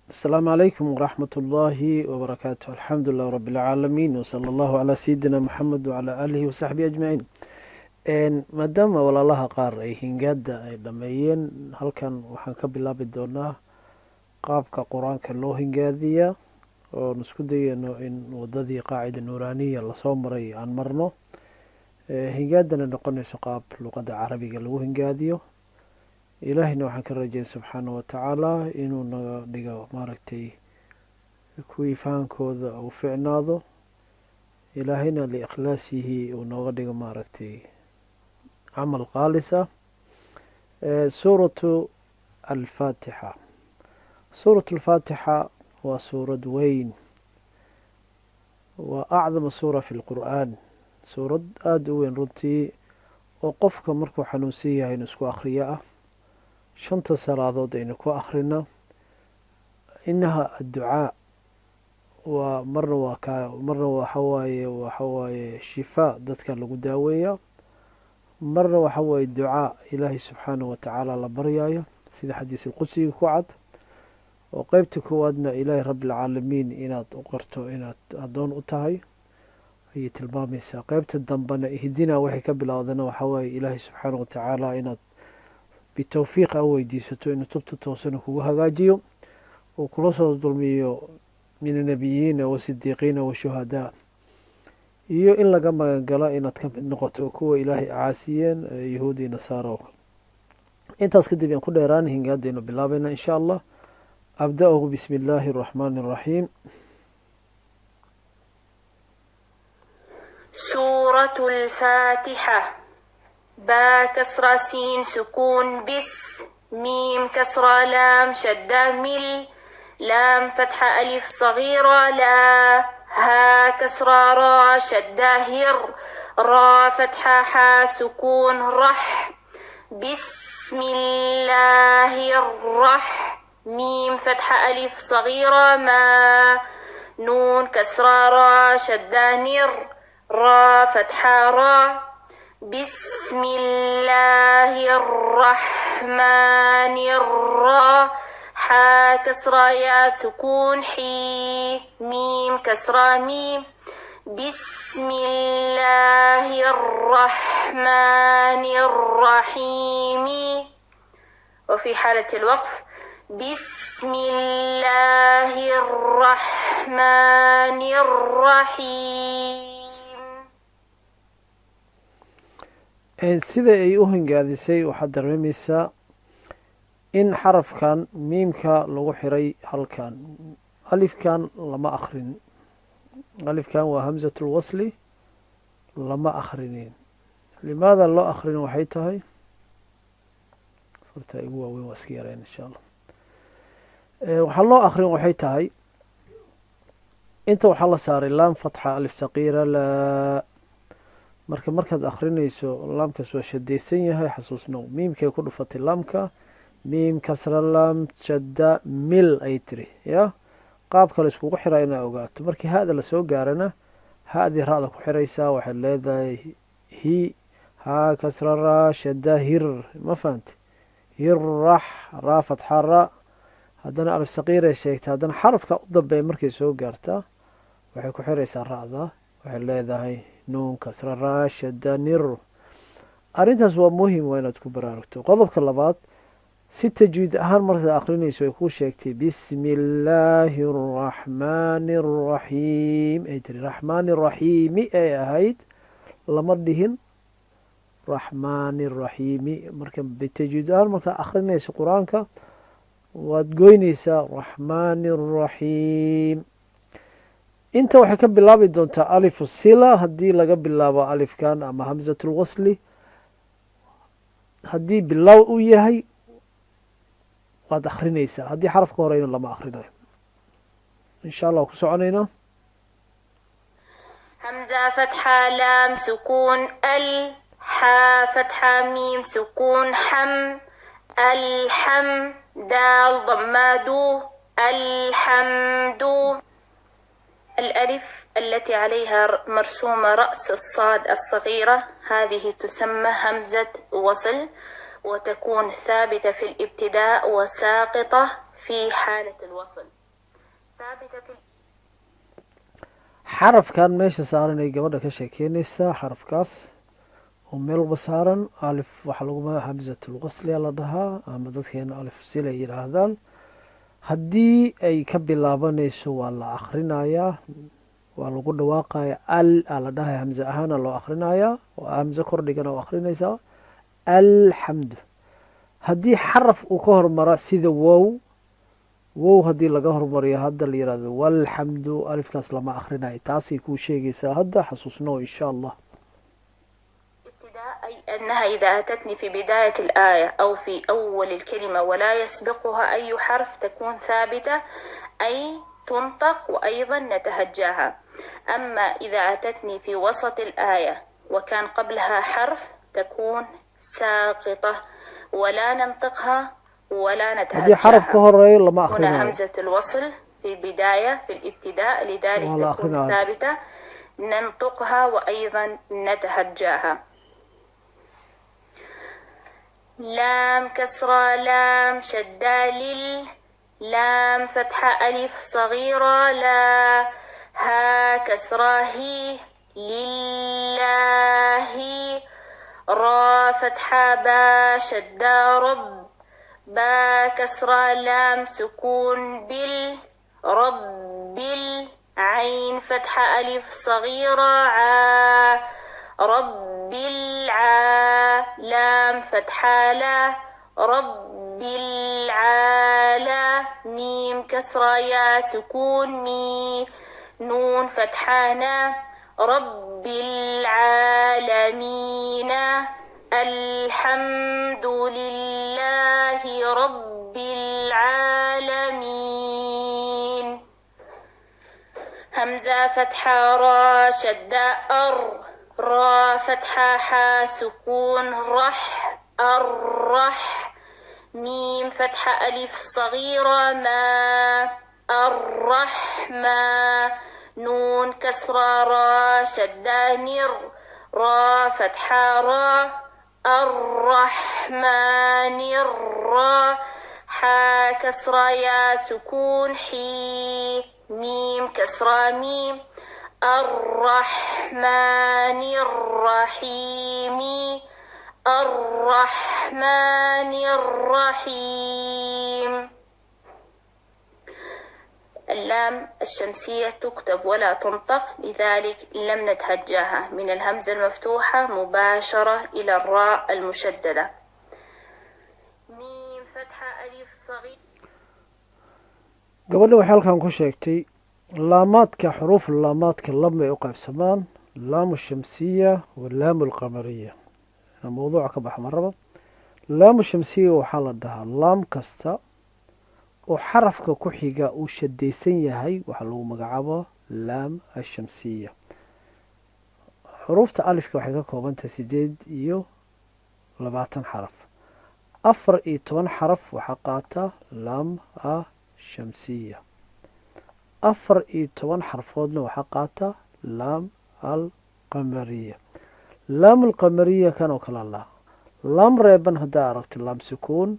السلام عليكم ورحمة الله وبركاته. الحمد لله رب العالمين وصلى الله على سيدنا محمد وعلى آله وصحبه أجمعين. maadaama walaalaha qaar ay hingaada ay dhameeyeen, halkan waxaan ka bilaabi doonaa qaabka qur-aanka loo hingaadiya oon isku dayano in wadadii qaacida nuuraaniya lasoo maray aan marno. hingaadana noqonayso qaab luqada carabiga lagu hingaadiyo. ilaahayna waxaan ka rajeyn subxaana watacaala inuu naga dhigo maaragtay kuwii fahankooda uu ficnaado, ilaahayna liikhlaasihi uu nooga dhigo maaragtay camal khaalisa. suuratu alfaatixa. suuratu alfaatixa waa suurad weyn, waa acdama suura fi lqur'aan, suurad aada u weyn runtii, oo qofka markuu xanuunsan yahay inu isku akhriyo ah. shanta salaadood aynu ku akhrina. inaha adducaa waa marna waxawaaye shifaa dadka lagu daaweeya, marna waxawaaye ducaa ilaahay subxaanahu watacaala la baryayo sida xadiis alqudsiga ku cad. oo qeybta koowaadna ilaahay rabbilcaalamiin inaad u qarto inaad addoon u tahay ayay tilmaamaysaa. qeybta dambena ihdina waxay ka bilowdana waxawaaye ilaahay subxaanahu watacaala inaad bitowfiiq a weydiisato inuu tubta toosana kugu hagaajiyo oo kula soo dulmiyo min annabiyiina wasidiiqiina washuhadaa, iyo in laga magangalo inaad ka mid noqoto kuwa ilaahay caasiyeen yahuud iyo nasaaro. intaas kadib aan ku dheeraan hingaadaynu bilaabayna in sha allah. abda-u bismi illaahi araxmaani araxiim. suuratu alfaatixa. با كسرة سين سكون بس، ميم كسرة لام شدة مل، لام فتحة ألف صغيرة لا، ها كسرة را شدة هر، را فتحة حا سكون رح، بسم الله الرح، ميم فتحة ألف صغيرة ما، نون كسرة را شدة نر، را فتحة را، بسم الله الرحمن الرحيم. حا كسرة يا سكون حي، ميم كسرة ميم، بسم الله الرحمن الرحيم. وفي حالة الوقف بسم الله الرحمن الرحيم. sida ay u hingaadisay waxaad dareemaysaa in xarafkan miimka lagu xiray halkan. alifkan lama akrin, alifkan waa hamsat lwasli, lama akrinin. limaada loo akrin waxay tahay, farta igu waaweyn waa iska yareen insha allah. waxaa loo akrin waxay tahay inta waxaa la saaray laam fatxa alif saqiira laa. markaad akrinayso laamkaas waa shadaysan yahay, xasuusnow miimkay ku dhufatay laamka, miim kasra laam shadda mil ay tiri ya. qaabka la iskugu xiraa inaa ogaato. markii ha-da lasoo gaarana ha-dii ra-da ku xiraysaa, waxaad leedahay hi haa kasra raa shadda hir, ma fahanti hir rax raa fatxa ra. haddana alif saqiiray sheegtay, haddana xarafka u dambeeya markay soo gaartaa waxay ku xiraysaa ra-da, waxay leedahay nuun kasra raa shadda nir. arrintaas waa muhim, waa inaad ku baraarugto. qodobka labaad, si tajwiid ahaan markaad akrinayso ay kuu sheegtay bismi illaahi araxmaani araxiim ay tiri, raxmaani raxiimi ay ahayd, lama dhihin raxmaani raxiimi. marka bitajwiid ahaan markaad akrinayso qur-aanka waad goynaysaa raxmaani raxiim. inta waxay ka bilaabi doontaa alifu sila haddii laga bilaabo alifkan ama hamsat lwasli. haddii bilow u yahay waad akrinaysaa, haddii xarafka horeyna lama akrinayo. insha allah ku soconayna. همزة فتحة لام سكون ال، حا فتحة ميم سكون حم، الحم دال ضمة دو، الحمد. الألف التي عليها مرسومة رأس الصاد الصغيرة هذه تسمى همزة وصل، وتكون ثابتة في الابتداء وساقطة في حالة الوصل ثابتة في xarafkan meesha saaran ay gabadha ka sheekeynaysaa xarafkaas oo meel walba saaran alif waxaa lagu magaca hamsatulqasliya la dhahaa ama dadkeena alif sil ay yidhaahdaan haddii ay ka bilaabanayso waa la akrinayaa waa lagu dhawaaqaya al aa la dhahaya hamze ahaana loo akrinayaa oo hamze kordhigana oo akrinaysaa alxamdu haddii xaraf uu ka hormara sida wow haddii laga hormariyo hadda la yihahdo walxamdu alifkaas lama akrinayo taasay kuu sheegaysaa hadda xasuusno insha allah أي أنها إذا أتتني في بداية الآية أو في أول الكلمة ولا يسبقها أي حرف تكون ثابتة أي تنطق وأيضا نتهجاها. أما إذا أتتني في وسط الآية وكان قبلها حرف تكون ساقطة ولا ننطقها ولا نتهجاها. هنا همزة الوصل في البداية في الابتداء لذلك تكون ثابتة ننطقها وأيضا نتهجاها. لام كسرة لام شدة لل لام فتحة ألف صغيرة لا ها كسرة هي لله را فتحة با شدة رب با كسرة لام سكون بال رب عين فتحة ألف صغيرة عا رب العا لام فتحة لا رب العالى ميم كسرة يا سكون مي نون فتحة نا رب العالمين الحمد لله رب العالمين. همزة فتحة را شدة را فتحة حا سكون رح الرح ميم فتحة ألف صغيرة ما الرحمة نون كسرة را شدة نر را فتحة را الرحمن الرا حا كسرة يا سكون حي ميم كسرة ميم الرحمن الرحيم الرحمن الرحيم. اللام الشمسية تكتب ولا تنطق لذلك لم نتهجاها من الهمزة المفتوحة مباشرة إلى الراء المشددة. ميم فتحة ألف صغير قبل وحالكم كشيكتي laamaadka xuruuf laamaadka labay u qaybsamaan laamu shamsiya walaamu alqamariya mawduuca ka bax maraba laamu shamsiya waxaa la dhahaa laam kasta oo xarafka ku xiga uu shadaysan yahay waxaa lagu magacaabo laam ashamsiya xuruufta alifka waxay ka koobantahay 28 xaraf 14 xaraf waxaa qaata laam ashamsiya 14 xarfoodna waxaa qaata laam alqamariya laam alqamariya kan oo kala laha laam reeban haddaa aragto laam sukuun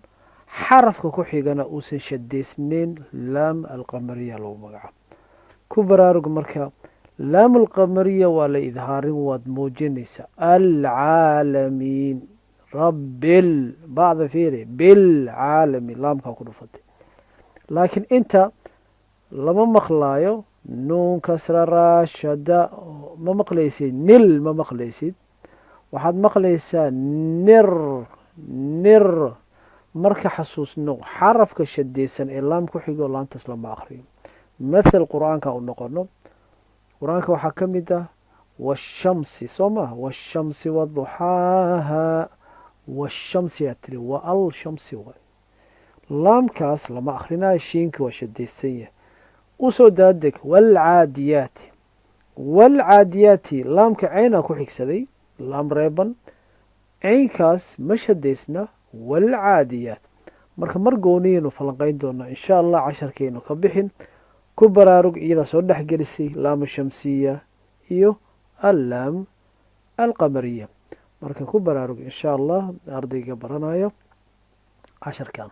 xarafka ku xigana uusan shadaysnayn laam alqamariya lagu magacaabo ku baraarug marka laam alqamariya waa la idhaarin waad muujinaysaa alcaalamiin rabbil bacda fiiri bilcaalamiin laamkaa ku dhufatay laakiin inta lama maqlaayo nuun kasra raashada ma maqlaysid nil ma maqlaysid waxaad maqlaysaa nir marka xasuusno xarafka shadaysan ee laam ku xigo laamtaas lama akriyo mathal qur-aanka u noqono qur-aanka waxaa ka mid ah washamsi soo maha washamsi waduxaaha washamsi yaa tiri wa al shamsi waay laamkaas lama akrinayo shiinka waa shadaysan yahay usoo daadeg walcaadiyaati laamka ceynaa ku xigsaday laam reeban ceynkaas ma shadaysna walcaadiyaat marka mar gooniyaynu falanqeyn doonaa insha allah casharkaynu ka bixin ku baraarug iyadaa soo dhexgelisay laamu shamsiya iyo allaam alqamariya marka ku baraarug insha allah ardayga baranayo casharkan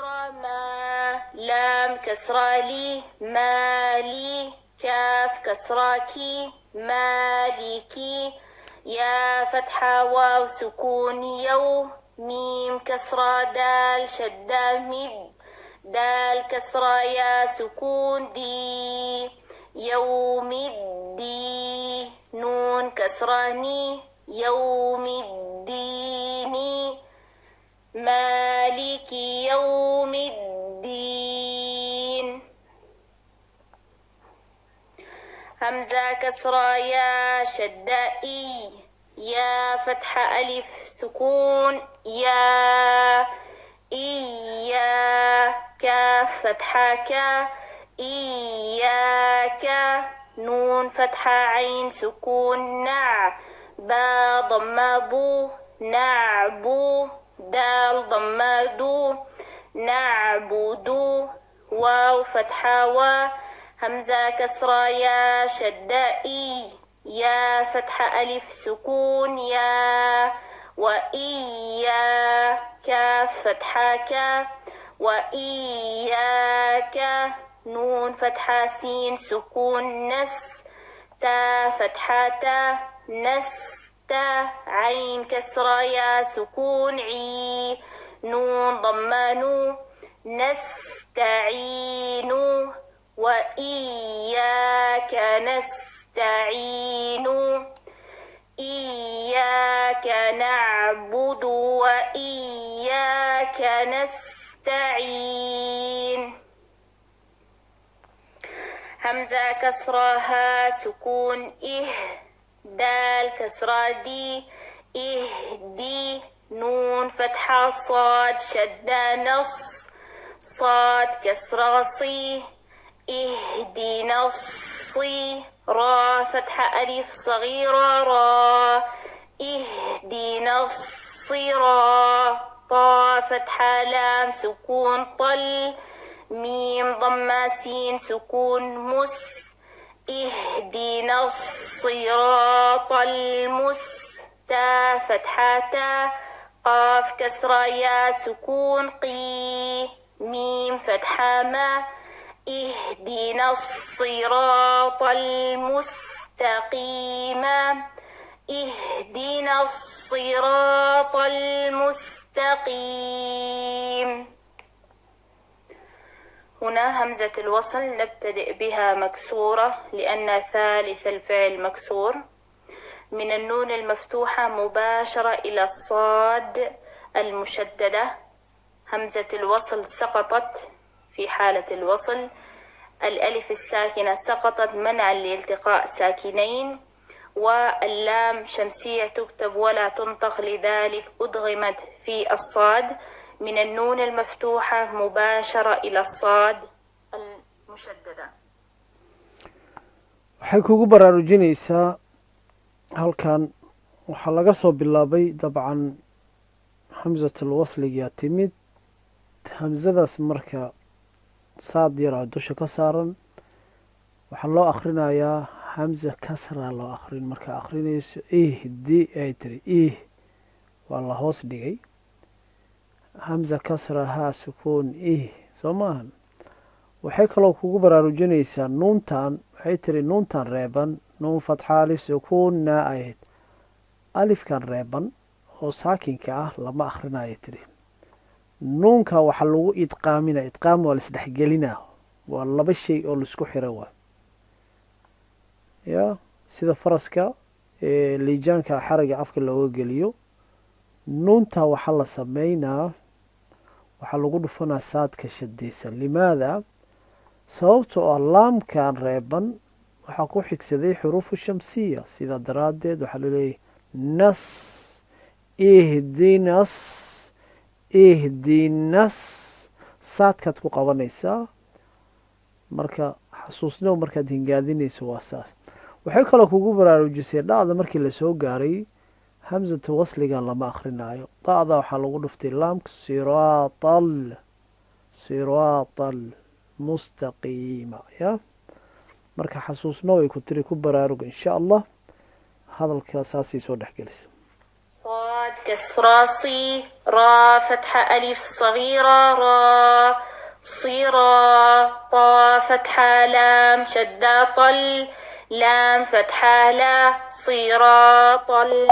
ما لام كسرة لي مالي كاف كسرة كي مالكي يا فتحة واو سكون يو ميم كسرة دال شدة مد دال كسرة يا سكون دي يوم الدين نون كسرة ني يوم الدين مالك يوم الدين همزة كسرة يا شدة إي يا فتحة ألف سكون يا إيا كاف فتحة كا إياك نون فتحة عين سكون نع با ضم بو نعبو دال ضم دو نعبدو واو فتحة و همزة كسرة يا شدة إي يا فتحة ألف سكون يا وإيا كاف فتحة كا وإياك نون فتحة سين سكون نس تا فتحة تا نستا عين كسرة يا سكون عي نون ضمانو نستعين وإياك نستعين إياك نعبد وإياك نستعين همزة كسرها سكون إه دال كسرة دي إهدي نون فتحة صاد شدة نص صاد كسرة صي اهدنا الصي را فتحة ألف صغيرة را اهدنا الصراط طا فتحة لام سكون طل ميم ضمة سين سكون مس اهدنا الصراط تا فتحة تا قاف كسرة يا سكون قي ميم فتحة ما اهدنا الصراط المستقيم اهدنا الصراط المستقيم هنا همزة الوصل نبتدئ بها مكسورة لأن ثالث الفعل مكسور من النون المفتوحة مباشرة إلى الصاد المشددة همزة الوصل سقطت في حالة الوصل الألف الساكنة سقطت منعا لالتقاء ساكنين واللام شمسية تكتب ولا تنطق لذلك أدغمت في الصاد من النون المفتوحة مباشرة إلى الصاد المشددة. waxay kugu baraarujinaysaa halkan waxaa laga soo bilaabay dabcan hamsatul wasligaa timid hamsadaas marka saad yaraa dusha ka saaran waxaa loo akhrinayaa hamsa kasraa loo akrin markaa akrinayso ihdi ay tiri ih waa la hoos dhigay hamsa kasra haa sukuun ih soo maahan waxay kaloo kugu baraarujinaysaa nuuntan waxay tiri nuuntan reeban nuun fatxa alif sukuunna ahayd alifkan reeban oo saakinka ah lama akhrinayo tiri nuunka waxaa lagu idqaamina idqaam waa laisdhexgelinaa waa laba shay oo laisku xira waa ya sida faraska liijaanka xaraga afka looga geliyo nuunta waxaa la sameynaa waxaa lagu dhufanaa saadka shadaysan limaada sababtoo ah laamkan reeban waxaa ku xigsaday xuruufu shamsiya sidaa daraaddeed waxaa laleeyahay nas ihdinas ihdinas saadkaad ku qabanaysaa marka xasuusnow markaad hingaadinayso waa saas waxay kaloo kugu baraarujisay dhacda markii lasoo gaaray hamsatu wasligan lama akrinaayo da'da waxaa lagu dhuftay laamka siraatal mustaqiima ya marka xasuusnow ay ku tiri ku baraaruga insha allah hadalka saasay soo dhexgelisa صاد كسرة صي، را فتحة ألف صغيرة را، صيرا. طا فتحة لام شدة طل، لام فتحة لا، صيرا طل.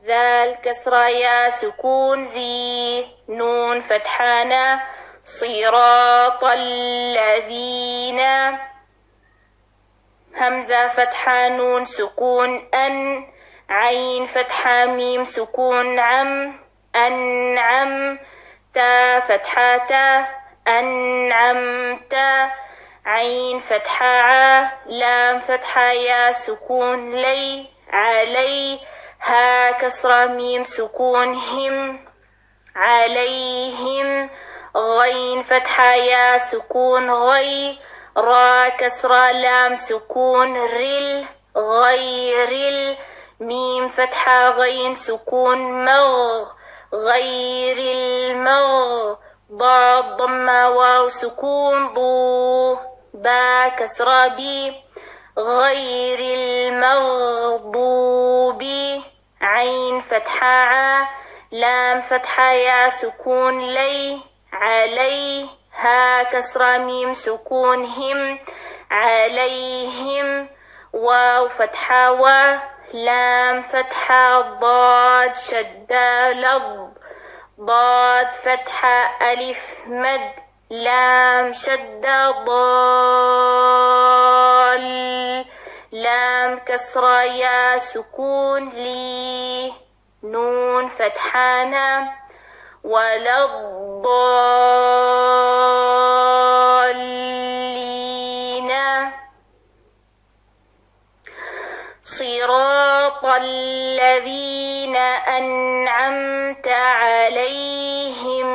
ذال كسرة يا سكون ذي، نون فتحة نا، صراط الذين. همزة فتحة نون سكون أن، عين فتحة ميم سكون عم، أنعم. تا فتحة تا، أنعمت. عين فتحة ع، لام فتحة يا سكون لي، علي. ها كسرة ميم سكون هم، عليهم. غين فتحة يا سكون غي، را كسرة لام سكون رل، غير. ميم فتحة غين سكون مغ، غير المغ. ضاد ضمة واو سكون ضو، با كسرة بي، غير المغضوب. عين فتحة ع، لام فتحة يا سكون لي، علي. ها كسرة ميم سكون هم، عليهم. واو فتحة و، لام فتحة ضاد شدة لض، ضاد فتحة ألف مد، لام شدة ضال. لام كسرة يا سكون لي، نون فتحانا، ولا الضالين. صراط الذين أنعمت عليهم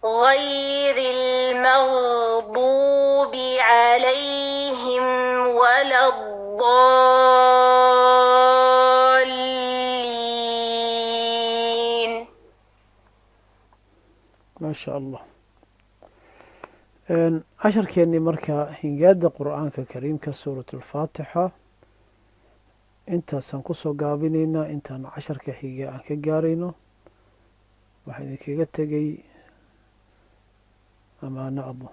غير المغضوب عليهم ولا الضالين. ما شاء الله. casharkeennii marka hingaada qur-aanka kariimka suurat alfaatixa intaasaan kusoo gaabinaynaa. intaan casharka xiga aan ka gaarayno waxaa idinkaga tegay amaano allah.